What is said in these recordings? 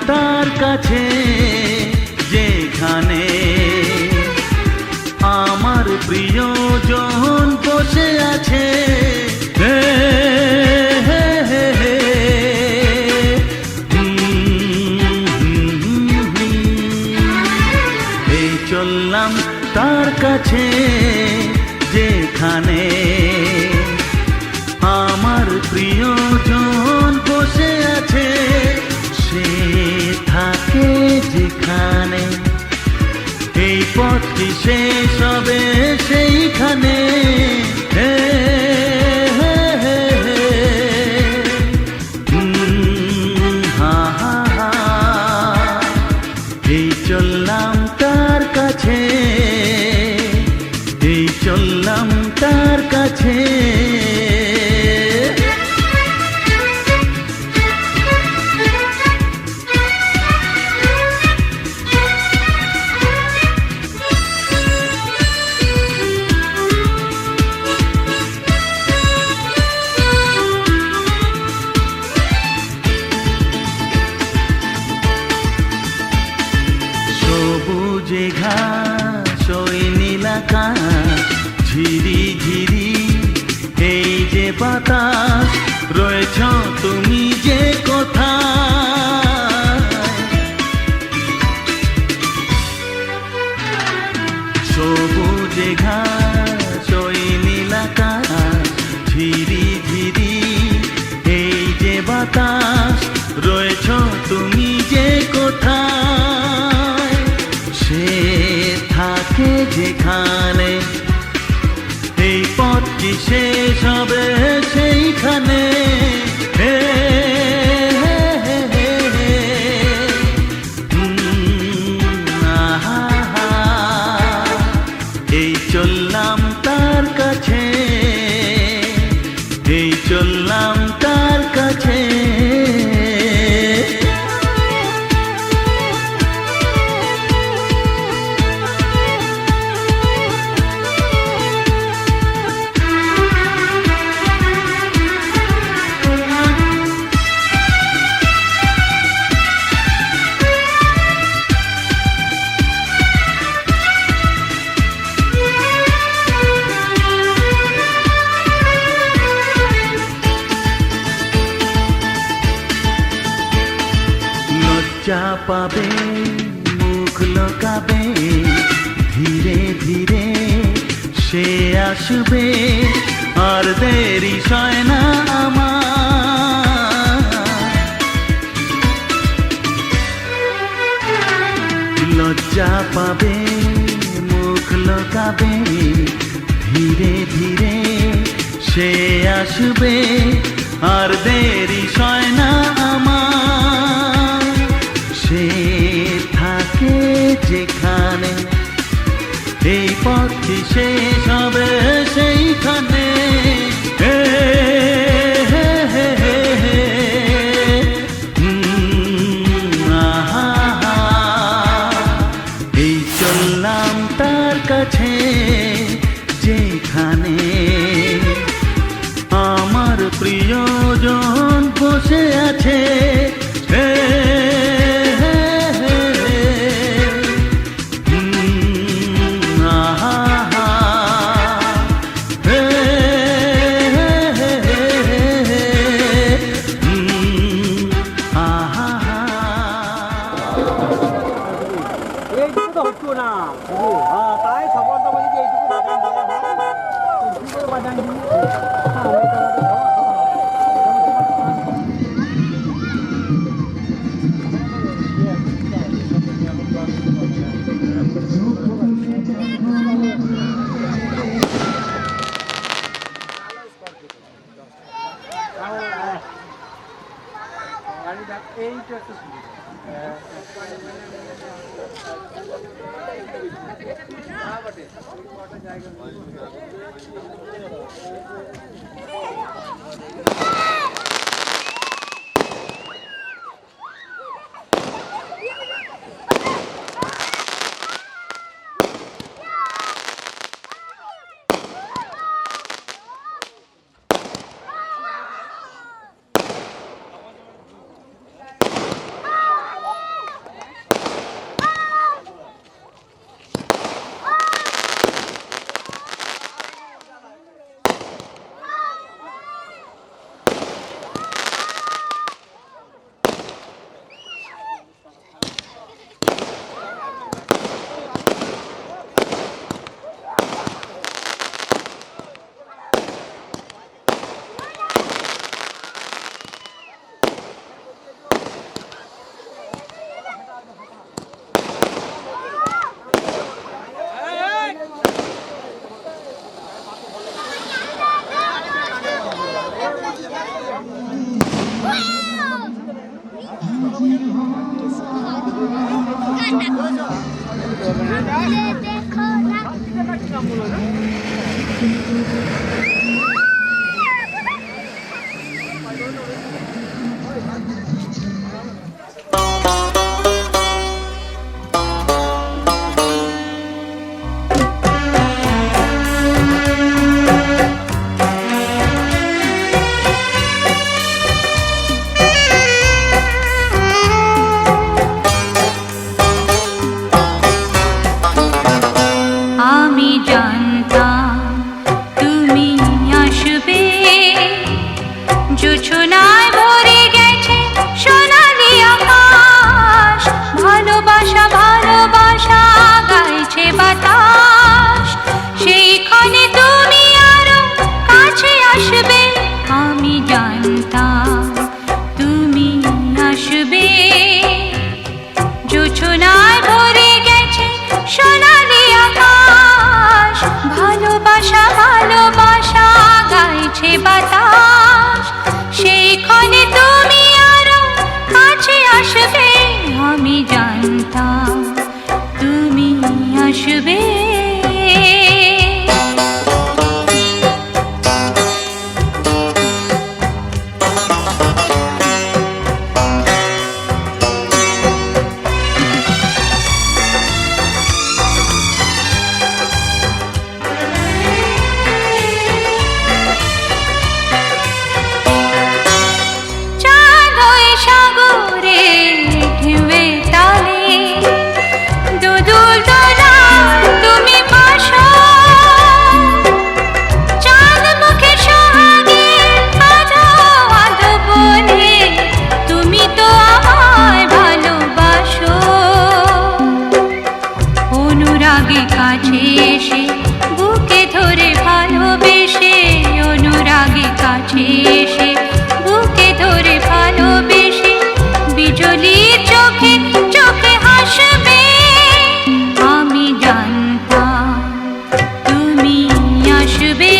তার কাছে যেখানে আমার প্রিয়জন বসে আছে। এই চললাম তার কাছে যেখানে আমার প্রিয়জন বসে আছে। সে থাকে যেখানে এই পথটি শেষ হবে সেইখানে। এই চললাম তার কাছে, এই চললাম তার কাছে। সবুজে ঘাস ওই নীলাকাশ ঝিরি ঝিরি এই যে বাতাস রয়েছ তুমি যে কোথায়। সবুজে ঘাস ওই নীলাকাশ ঝিরি ঝিরি এই যে বাতাস রয়েছ তুমি যে কোথায়। সে থাকে যেখানে এই পথটি শেষ হবে সেইখানে। এই চললাম তার কাছে, এই চললাম তার কাছে। লজ্জা পাবে মুখ লোকাবে ধীরে ধীরে সে আসবে আর দেরি সয় না আমার। লজ্জা পাবে মুখ লোকাবে ধীরে ধীরে সে আসবে আর দেরি সয় না আমার। সে থাকে যেখানে এই পথটি শেষ হবে সেইখানে। এই চললাম তার কাছে যেখানে আমার প্রিয়জন বসে আছে। আমি জানতাম তুমি আসবে, জোছনায় ভরে গেছে সোনালি আকাশ, ভালোবাসা ভালোবাসা গাইছে বাতাস, সেইখানে তুমি আরো কাছে আসবে। আমি জানতাম তুমি আসবে, জোছনায় ভরে গেছে সোনালি আকাশ, ভালোবাসা ভালোবাসা গাইছে বাতাস, সেইখানে তুমি আরো কাছে আসবে। আমি জানতাম তুমি আসবে। কাছে এসে বুকে ধরে ভালোবেসে, অনুরাগে কাছে এসে বুকে ধরে ভালোবেসে, বিজলির চোখে চোখে হাসবে। আমি জানতাম তুমি আসবে,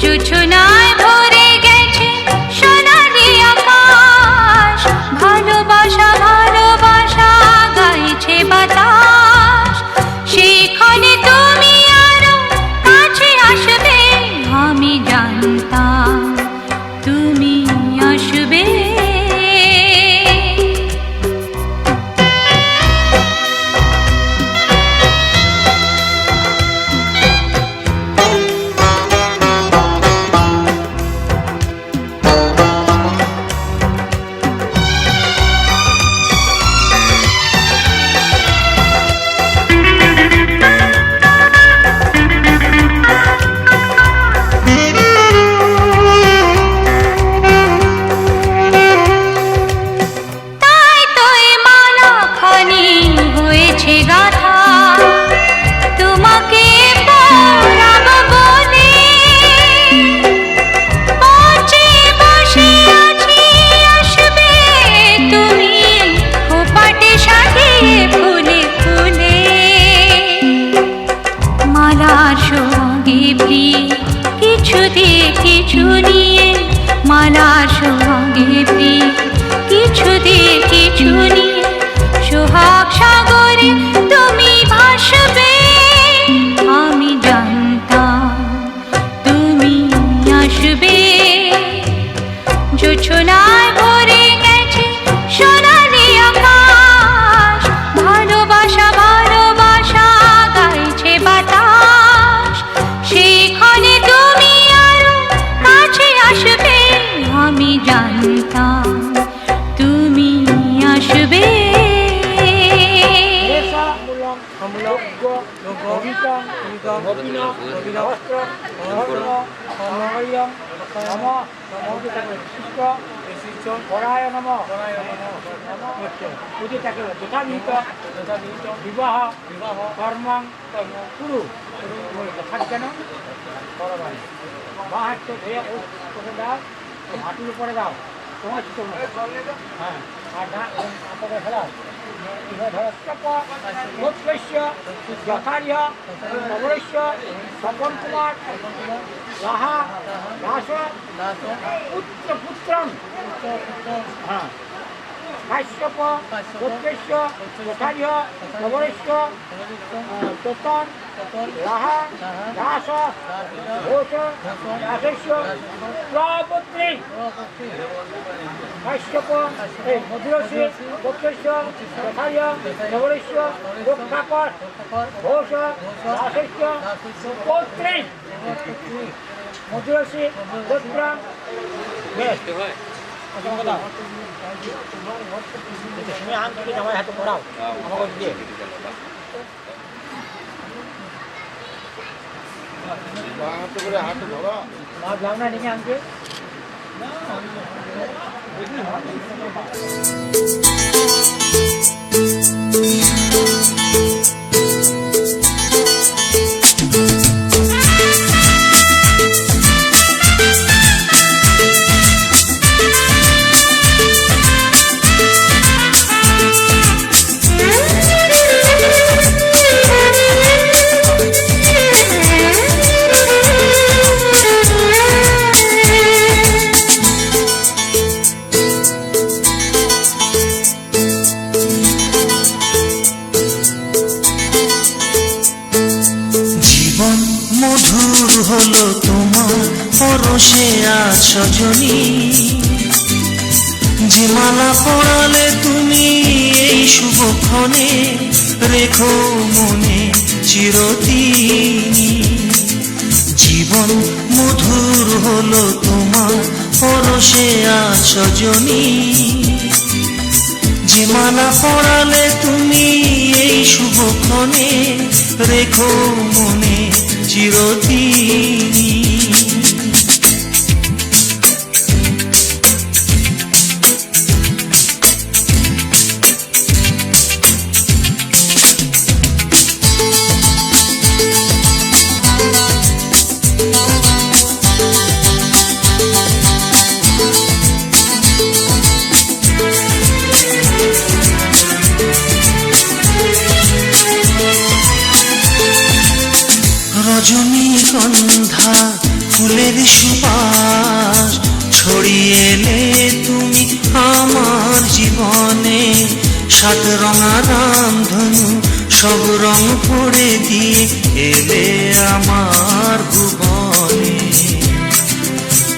জোছনায় ভরে গেছে সোনালি আকাশ, ভালোবাসা ভালোবাসা গাইছে বাতাস, সেইখানে তুমি আরো কাছে আসবে। আমি জানতাম তুমি আসবে। কিছু দিয়ে কিছু নিয়ে, মালার সঙ্গে প্রিয় কিছু দিয়ে কিছু নিয়ে, সোহাগ সাগরে তুমি ভাসবে। আমি জানতাম তুমি আসবে, জোছনায় ভরে গেছে সোনালি আকাশ, ভালোবাসা ভালোবাসা গাইছে বাতাস, সেইখানে তুমি আরো কাছে আসবে। আমি জানতাম তুমি আসবে। বিবাহ কর্ম কুরু কেন বা হাঁটতে ধুয়ে করে দাও, হাঁটুর উপরে দাও, তোমার হ্যাঁ, আর আপনাকে ফেলাও স্বপন কুমার লাহা দাস পুত্র পুত্র, হ্যাঁ কাশ্যপ গোত্রেশ্য কোঠার্য নবরেশ্য তোতন রাহা দাস ঘোষ দাসস্য প্রপুত্রী কাশ্যপ মধুরসী গোত্রেশ্য কোঠার্য নবরেশ্য রক্ষাকর ঘোষ দাসস্য পুত্রী মধুরসী গোত্র বেশ তুমি আম থেকে জামাই হাতে পড়াও আমাকে দিয়ে মাছ লাও না নিয়ে আনতে মধুর হলো তোমার পরশে আজ সজনী, যে মালা পরালে তুমি এই শুভক্ষণে, রেখো মনে চিরদিন। জীবন মধুর হলো তোমার পরশে আজ সজনী, যে মালা পরালে তুমি এই শুভক্ষণে, রেখো মনে চিরদিন। রজনীগন্ধা ফুলের সুবাস ছড়িয়ে এলে তুমি আমার জীবনে, সাত রঙা রামধনু সব রং ভরে দিয়ে এলে আমার ভুবনে।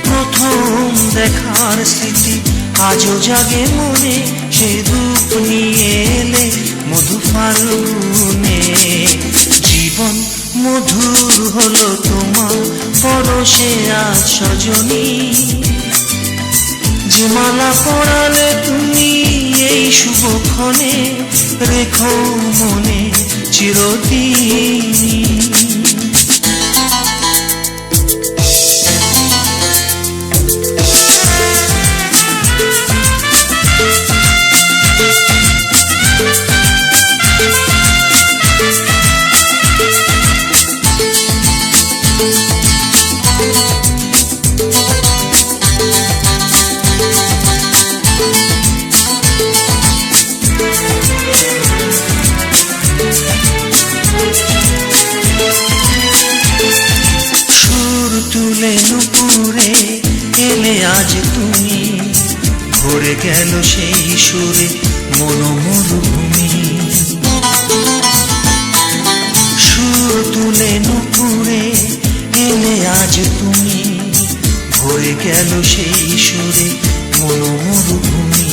প্রথম দেখার স্মৃতি আজও জাগে মনে, সে রূপ নিয়ে এলে মধু ফাল্গুনে। জীবন মধুর হলো তোমার পরশে আজ সজনী, যে মালা পরালে তুমি এই শুভক্ষণে, রেখো মনে চিরদিন। তুলে নুপুরে এলে আজ তুমি, ভরে গেল সেই সুরে মনোমরুভূমি। সুর তুলে নুপুরে এলে আজ তুমি, ভরে গেল সেই সুরে মনোমরুভূমি।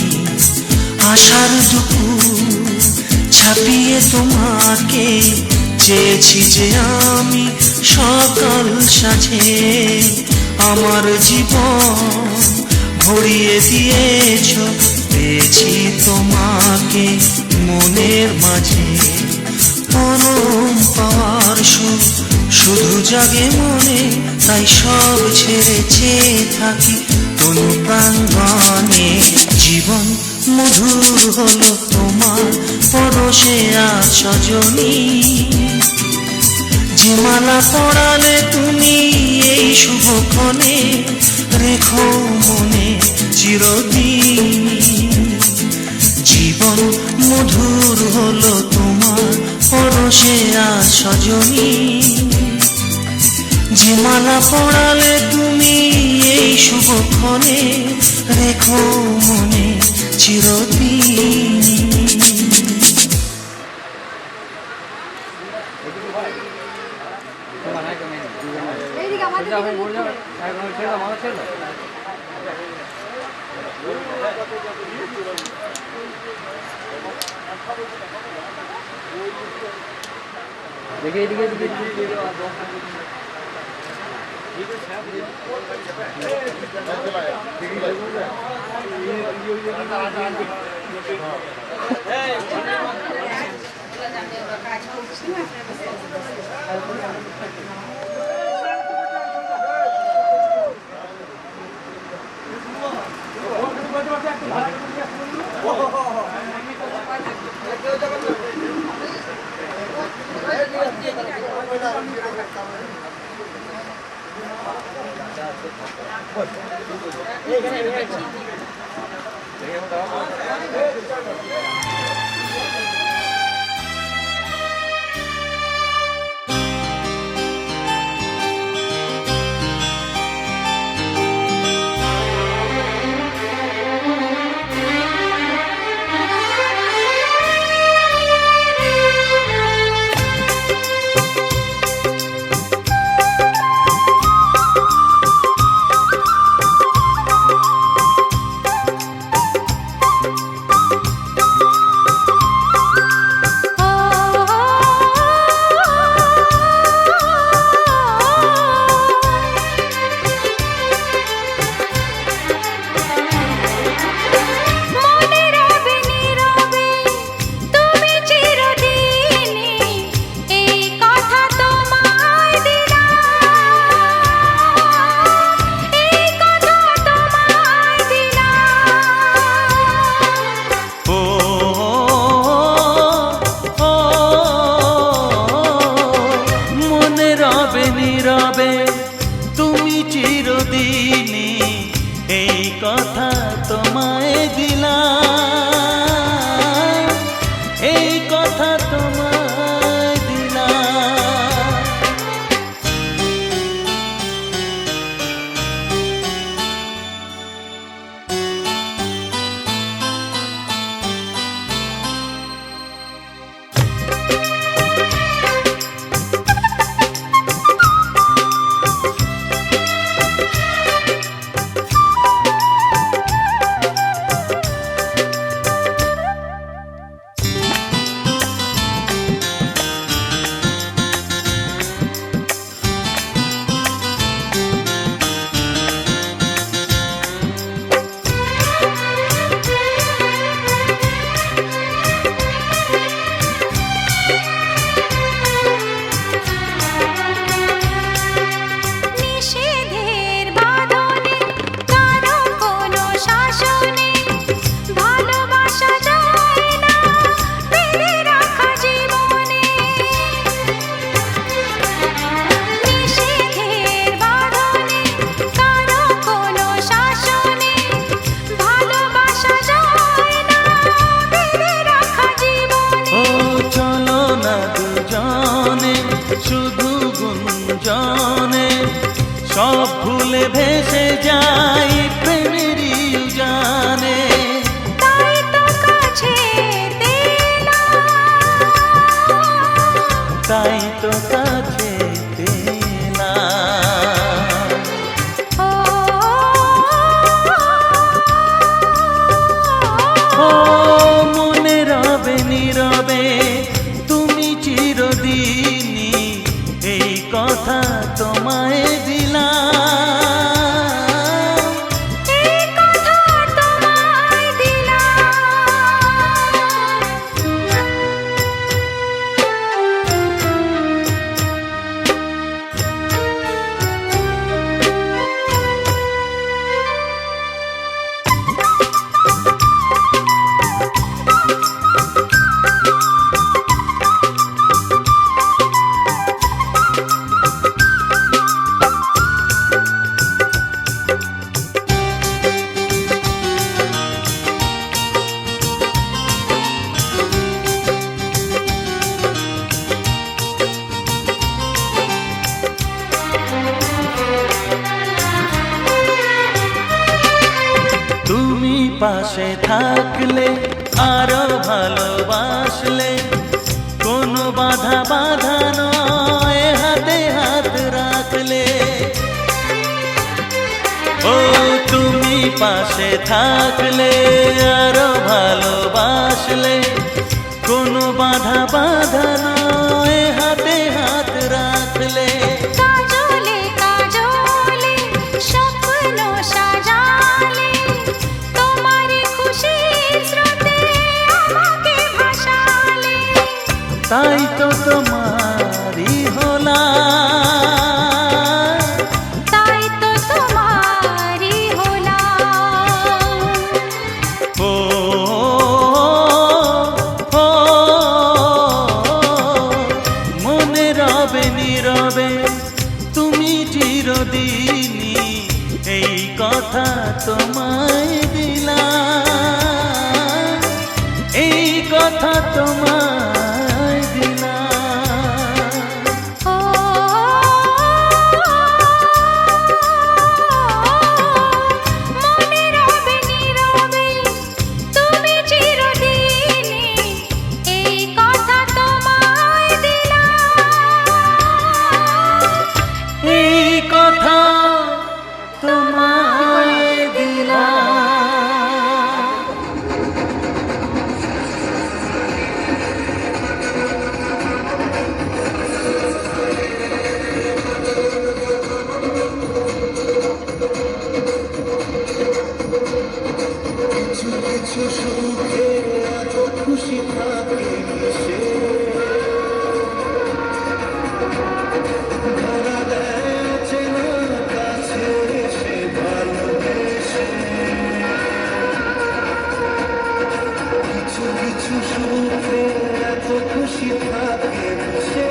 আশার দুপুর ছাপিয়ে তোমাকে চেয়েছি যে আমি সকাল সাজে, আমার জীবন ভরিয়ে দিয়েছ, পেয়েছি তোমাকে মনের মাঝে। পরম পাওয়ার সুখ শুধু জাগে মনে, তাই সব ছেড়ে চেয়ে থাকি তনু প্রাঙ্গণে। জীবন মধুর হলো তোমার পরশে আজ সজনী, যে মালা পরালে তুমি এই শুভক্ষণে, রেখো মনে চিরদিন। জীবন মধুর হলো তোমার পরশে আজ সজনী, যে মালা পরালে তুমি এই শুভক্ষণে, রেখো মনে চিরদিন। দেখে এদিকে নীরবে তুমি চিরদিনই এই কথা তোমায় দিলাম, এই কথা তোমায় দিলাম। শুধু গুঞ্জনে সব ভুলে ভেসে যাই প্রেমের উজানে। তাই তো কাছে তাই তো কাছে ও মনে রবে নীরবে তুমি চিরদিনই এই কথা তোমায় দিলাম, এই কথা তোমায় তুমি পাশে থাকলে আরো ভালোবাসলে কোনো বাধা বাধা নয় হাতে হাত রাখলে। ও তুমি পাশে থাকলে ভালোবাসলে কোনো বাধা বাধা নয় হাতে হাত রাখলে কাজলে কাজলে স্বপ্ন সাজালে তোমার খুশির স্রোতে আমাকে ভাসালে তাই তো তোমারই হলাম তাই তো তোমারই হলাম ও ও মনে রবে নীরবে তুমি চিরদিনই এই কথা তোমায় দিলাম এই কথা তোমায় দিলাম ও মনে রবে নীরবে তুমি চিরদিনই এই কথা তোমায় দিলাম এই কথা তোমায় দিলাম কিছু কিছু সুখে এত খুশি থাকে সে ধরা দেয় চেনা কাছে সে ভালোবেসে কিছু কিছু সুখে এত খুশি থাকে সে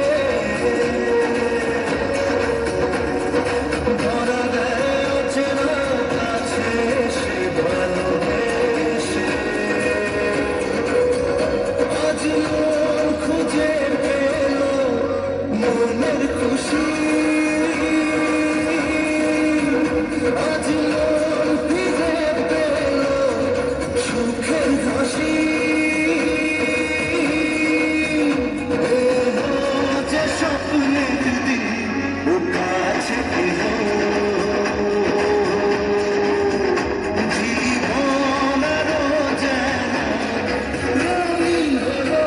ধরা দেয় চেনা কাছে সে ভালোবেসে আজ মন খুঁজে পেল মনের খুশি আজ মন ফিরে পেল সুখের হাসি যে স্বপ্নের দিন ও কাছে এলো জীবন আরো যেন রঙিন হলো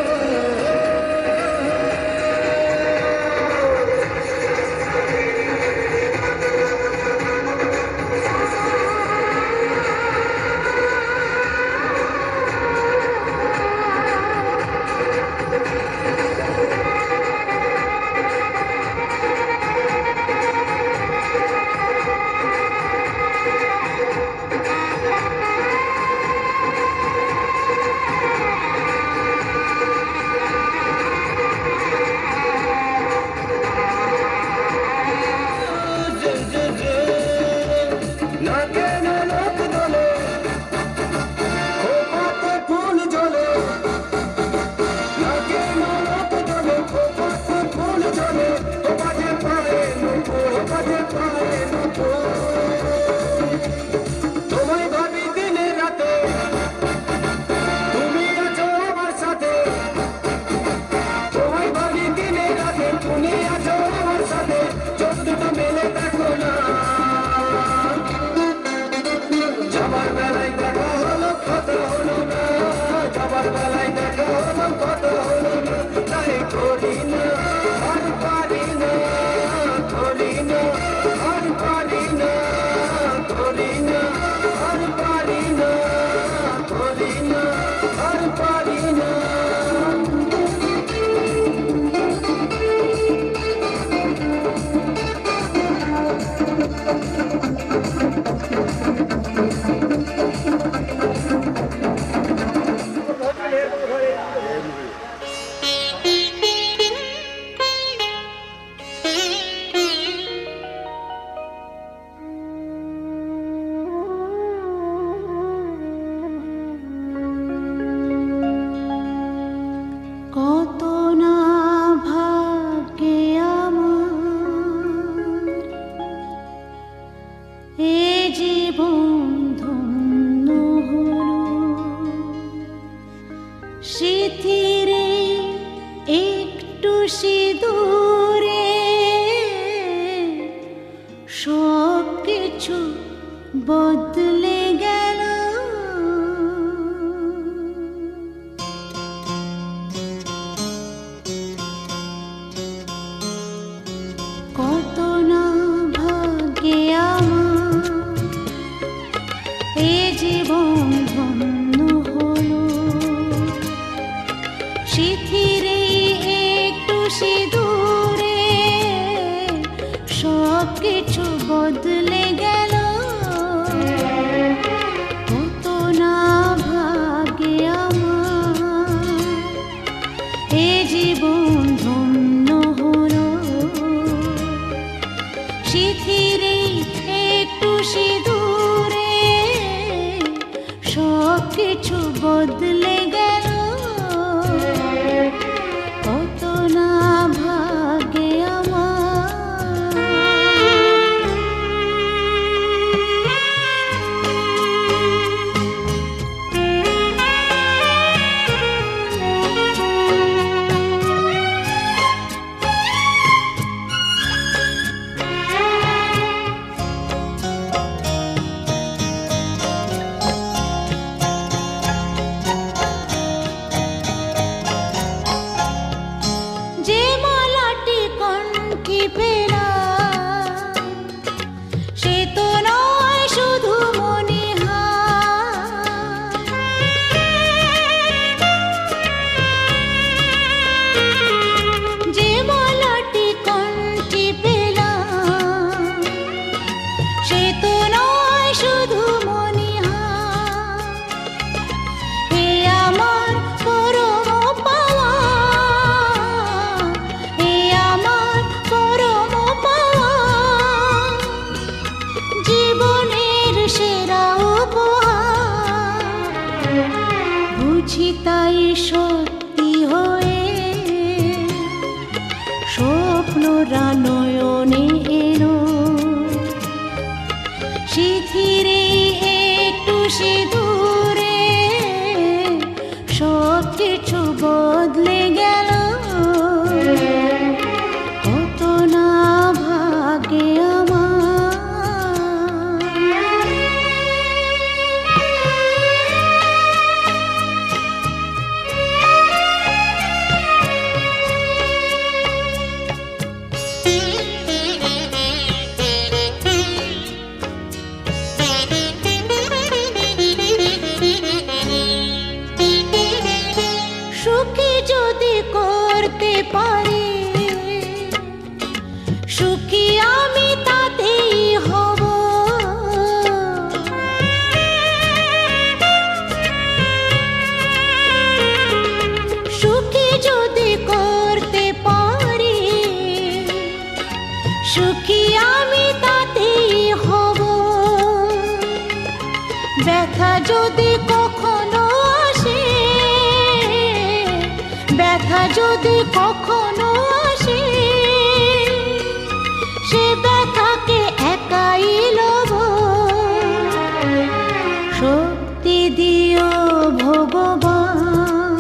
বদলে গেল শিথিরে একটু সিঁদুরে সব কিছু বদলে গেল, কত না ভাগ্যে আমার এ জীবন ধন্য হলো। শিথিরে একটু সিঁদুরে সব কিছু বদলে গেল, কত না ভাগ্যে যে মালাটি কণ্ঠে পেলাম সে তো নয় শুধু মনিহার, যে মালাটি কণ্ঠে পেলাম সে তো নয় শুধু মনিহার, এ আমার পরম পাওয়া, এ আমার পরম পাওয়া, জীবনের সেরা উপহার। বুঝি তাই সত্যি হয়ে স্বপ্নরা নয়নে এলো, শিথিরে একটু সিঁদুরে সব কিছু বদলে গেল, কত না ভাগ্যে আমার। সুখী যদি করতে পারি, সুখী আমি তাতেই হব, সুখী যদি করতে পারি, সুখী আমি তাতেই হব। ব্যথা যদি কখনো আসে, ব্যথা যদি কখনো আসে, সে ব্যথাকে একাই লব। শক্তি দিও ভগবান,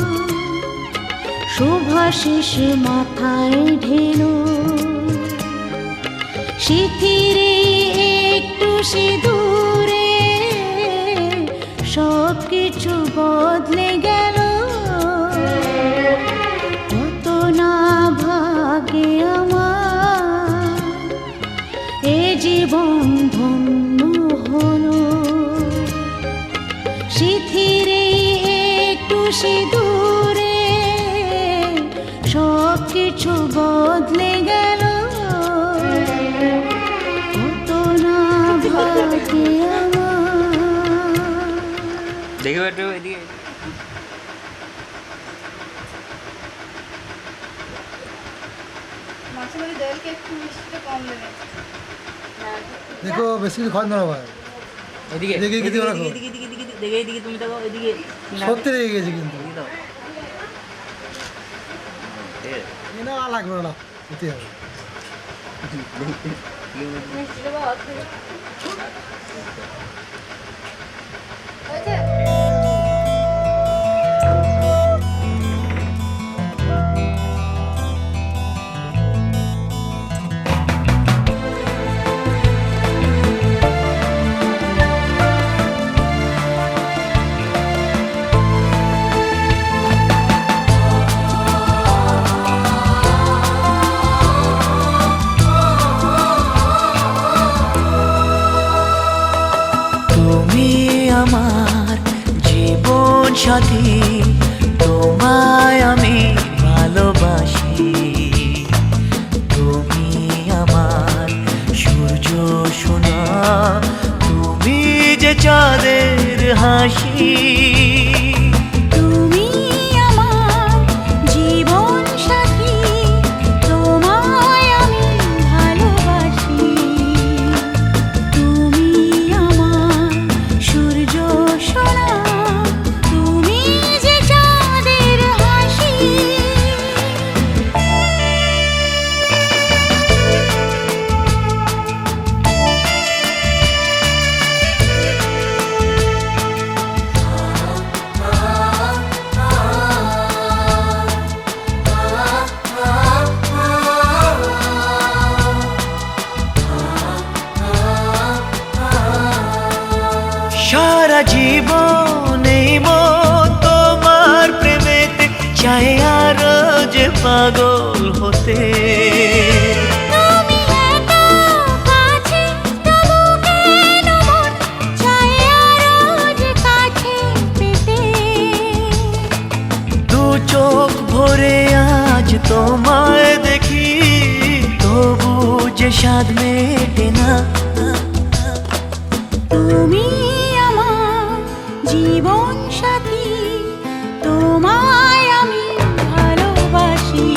শুভাশিস মাথায় ঢেলো, শিথিরে একটু সিঁদুরে সব কিছু বদলে গেল, কত না ভাগ্যে আমার এ জীবন ধন্য হলো। শিথিরে একটু সিঁদুরে সব কিছু বদলে গেল, কত না ভাগ্যে আমার। দেখো একটু এদিকে। দেখো বেশি কিছু খাওয়ান না ভাই, এদিকে এদিকে এদিকে দিকে রাখো। এদিকে এদিকে এদিকে দেখে এদিকে তুমি দেখো এদিকে সত্যি রেগে গেছি কিন্তু, এদিকে দাও। ঠিক আছে। না লাগবে না, দিতে হবে। আমার জীবন সাথী, তোমায় আমি তোমায় দেখি তবু যে স্বাদ মেটে না। তুমি আমার জীবন সাথী, তোমায় আমি ভালোবাসি।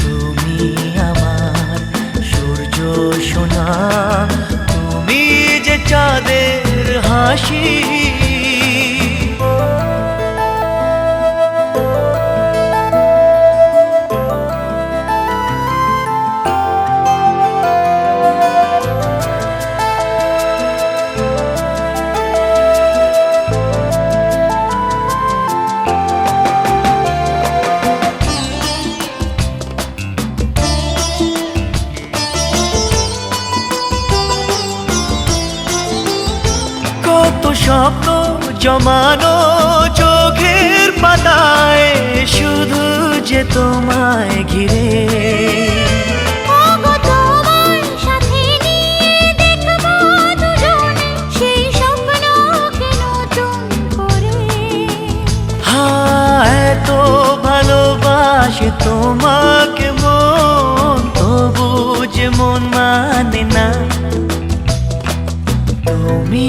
তুমি আমার সূর্য সোনা, তুমি যে চাঁদের হাসি। কত স্বপ্ন জমানো চোখের পাতায়, শুধু যে তোমায় ঘিরে। ওগো তোমার সাথে নিয়ে দেখবো দুজনে সেই স্বপ্নকে নতুন করে। হায় এত ভালোবাসে তোমাকে মন, তবু যে মন মানে না। তুমি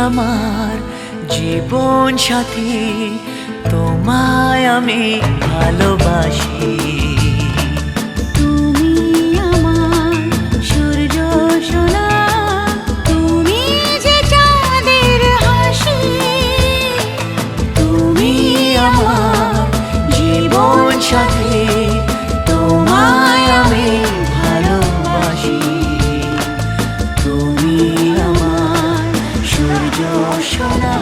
আমার জীবন সাথী, তোমায় আমি ভালোবাসি। তুমি আমার সূর্য সোনা, তুমি যে চাঁদের হাসি। তুমি আমার জীবন সাথী, তোমায় আমি ভালোবাসি। তুমি আমার সূর্য সোনা।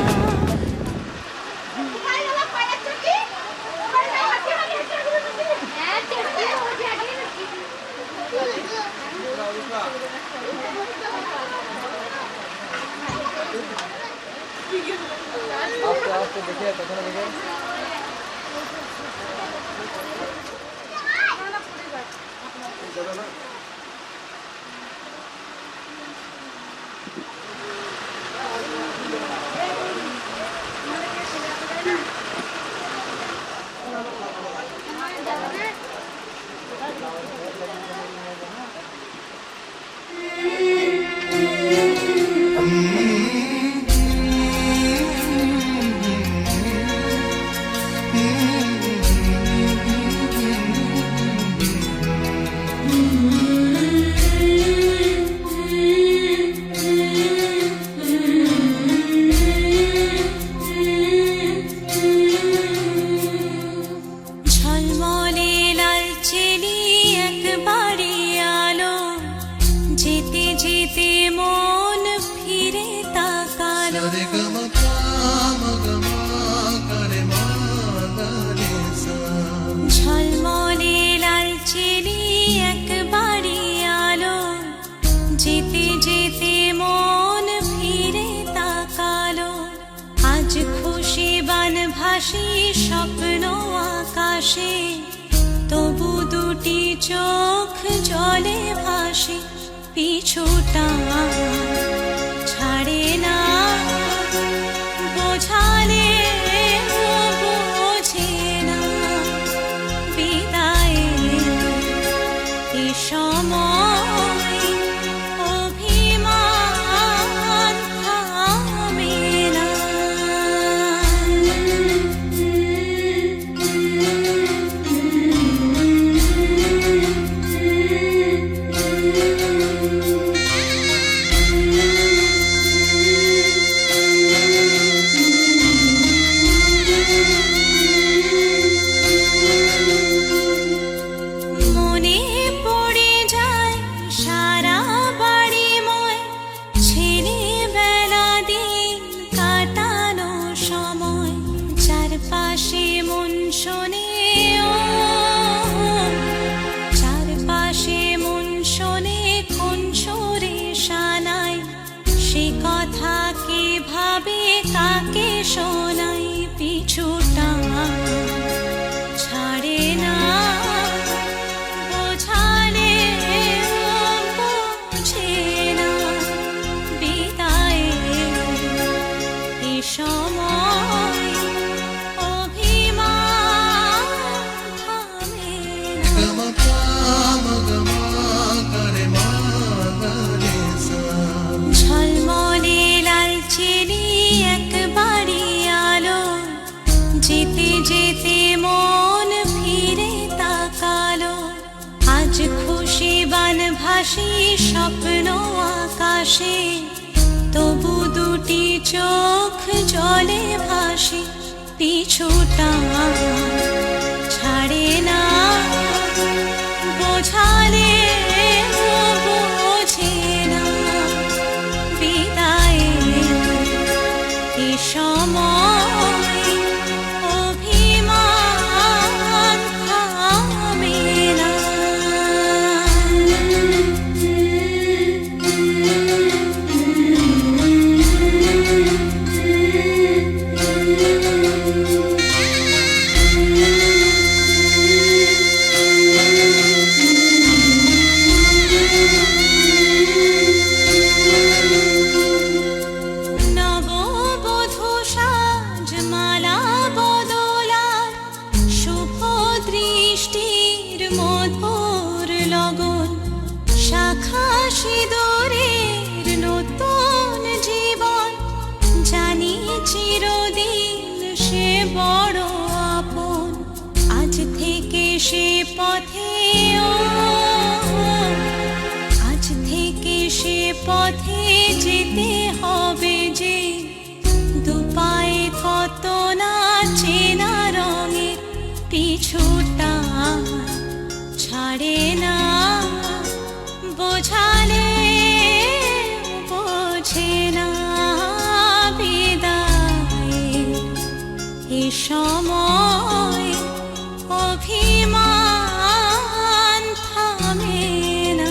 ঝলমলে লাল চেলি একবারে আলো, যেতে যেতে মন ফিরে তাকালো। ঝলমলে লাল চেলি একবারে আলো, যেতে যেতে মন ফিরে তাকালো। আজ খুশি বান ভাসি স্বপ্ন আকাশে, তবু দুটি চোখ জলে ভাসে। পিছুটা ছাড়ে না, বোঝালে বোঝে না। বিদায়ের এ সময় অভিমান থামে না। মনে পড়ে যায় সারা বাড়িময় ছেলেবেলা দিন কাটানো সময়। চারপাশে মন শোনে ও, চারপাশে মন শোনে কোন সুরে শানায়। সে কথা কে ভাবে কাকে শোনাই। পিছুটা ছাড়ে না, বোঝালে বোঝে না। বিদায়ের এ সময় অভিমান থামে স্বপ্ন আকাশে, তবু দুটি চোখ জলে ভাসে, পিছুটা ছাড়ে না, বোঝালে বোঝে না, বিদায়ের এ সময় অভিমান থামে না। নববধূ সাজমালা বদলার, শুভ দৃষ্টির মধুর লগন, শাখা সিঁদুরের নতুন জীবন, জানি চিরদিন সে বড় আপন। আজ থেকে সে পথে আজ থেকে সে পথে যেতে হবে যে, দুপায়ে কত না চেনা রঙে, পিছুটা ছাড়ে না, বোঝালে বোঝে না, বিদায়ের এ সময় অভিমান থামে না।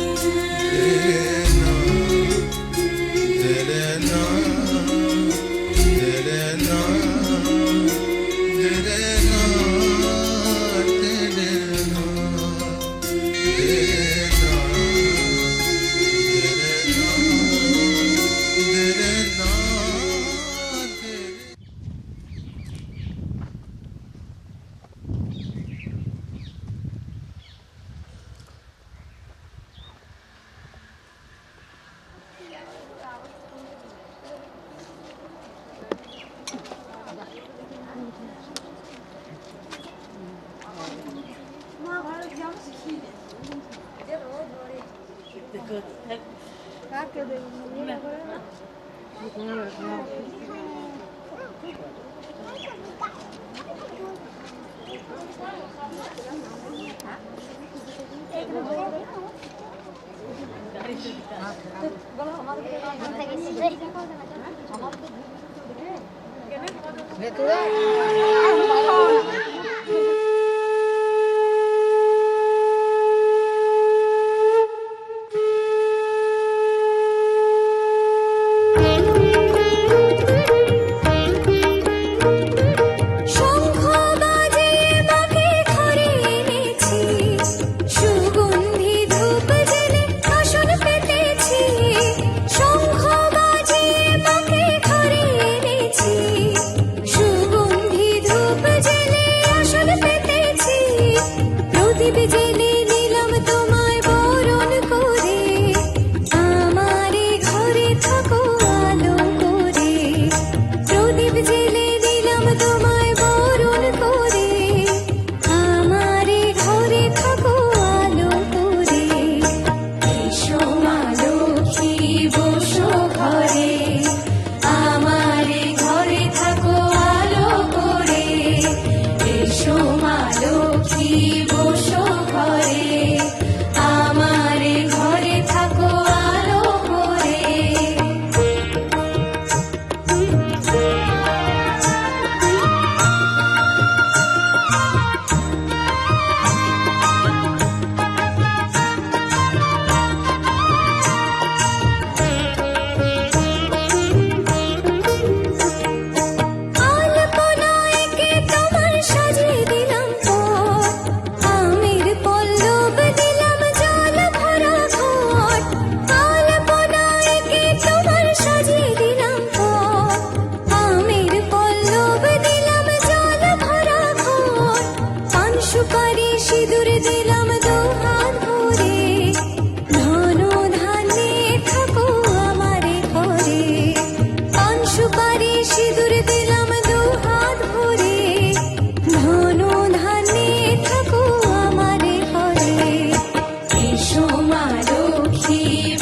তোমার লক্ষ্মী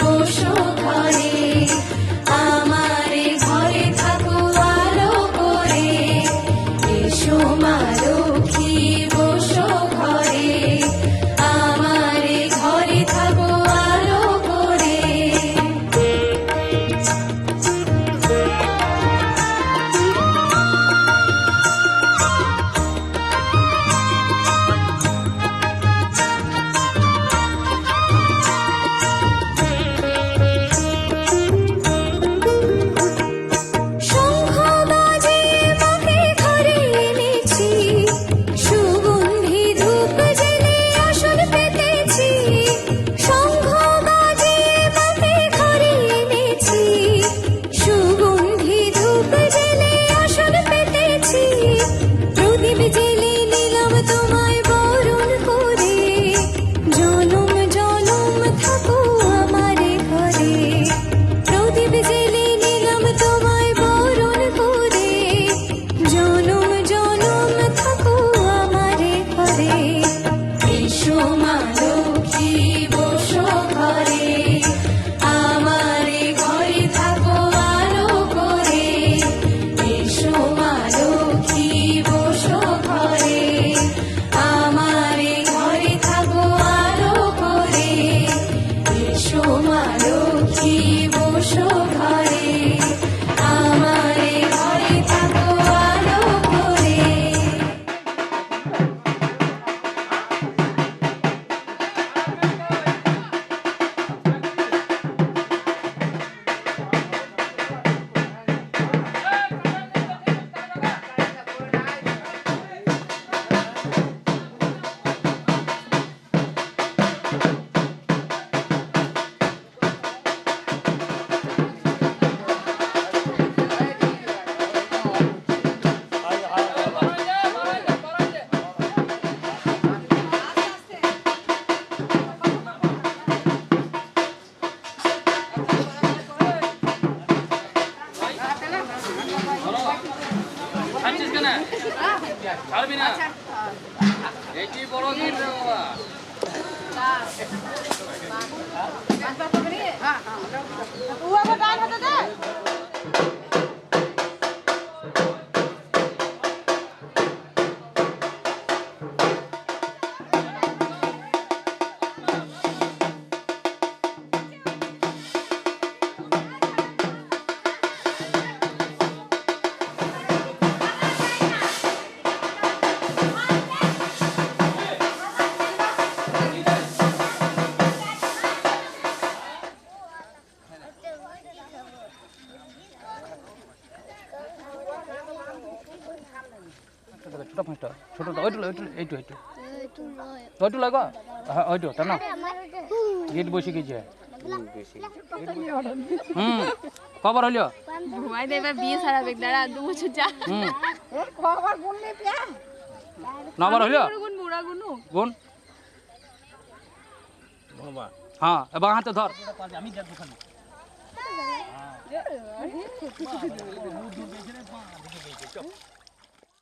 এসো মা লক্ষ্মী বসো ঘরে আমারে ঘরে থাকো আলো করে শঙ্খ বাজে মাকে ঘরে এনেছি সুগন্ধি ধূপ জেলে আসন পেতেছি শঙ্খ বাজে মাকে ঘরে এনেছি সুগন্ধি ধূপ জেলে আসন পেতেছি প্রদীপ জেলে নিলাম তোমায় বরণ করে জনম জনম থাকো আমারে ঘরে প্রদীপ জেলে নিলাম তোমায় বরণ করে জনম জনম থাকো আমারে ঘরে এসো মা লক্ষ্মী বসো ঘরে আমারে ঘরে থাকো আলো করে এসো মা লক্ষ্মী বসো ঘরে আমারে ঘরে থাকো আলো করে এসো মা লক্ষ্মী বসো ঘরে আমারে ঘরে থাকো আলো করে ছাড়ছিস কেন? ছাড়বি না এটি বড় দিন রে বাবা ছোট পাঁচটা ছোটটা ওইটু এইটু এইটু ওইটু লাগো হ্যাঁ ওইটু তাই না গেট বসে গেছে খবর হইল ঘুমাই দেবে বিয়ে সারা বেগ দাঁড়া 2 বছর যা নবার হইল গুন বুড়া গুনু গুন হ্যাঁ এবার হাতে ধর আমি দেখবো খালি